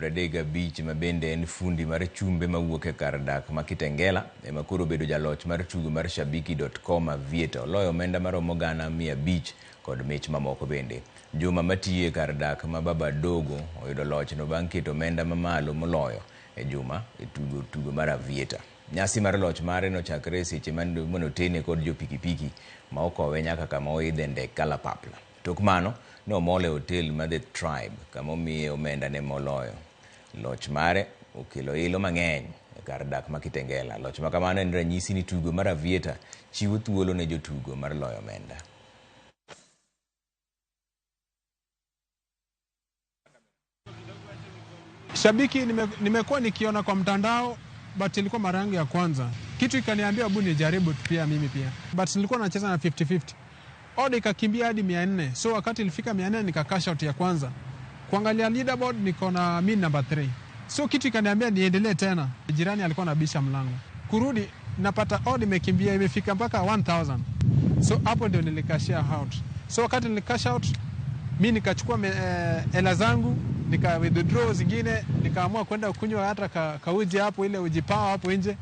Pradega Beach mabende en fundi mar chumbe mawuok e kar dak ma Kitengela ema koro bedo jaloch mar tugo mar Shabiki.com Aviator loyo omenda maromo gana 500 kod mich mamoko bende. Juma matiye kar dak ma Baba Dogo oyudo loch no bang' keto omenda mamalo moloyo e Juma e tugo mar Aviator. Nyasi mar loch mare nochakre seche manotene kod jo pikipiki ma okowe nyaka kama oidhe ndek kalapapla. Tok mano no mole hotel ma The Tribe kama omiye omenda ne moloyo. Loch mare okelo ilo mang'eny e kar dak ma Kitengela. Loch ma kamano en ranyisi ni tugo mar Aviator chiwo thuolo ne jotugo mar loyo omenda. Shabiki nimekuwa nikiona kwa mtandao, but ilikuwa mara yangu ya kwanza. Kitu ikaniambia hebu nijaribu pia mimi pia. But nilikuwa nacheza na 50-50. Odd ikakimbia hadi 400. So wakati ilifika 400 nika cash out ya kwanza. Kuangalia leaderboard niko na mimi number 3. So kitu ikaniambia niendelee tena. Jirani alikuwa anabisha mlango. Kurudi napata odd imekimbia imefika mpaka 1000. So hapo ndio nilikashia out. So wakati nilikash out mimi nikachukua hela zangu, nika withdraw zingine, nikaamua kwenda kunywa hata kauji hapo ile uji power hapo nje.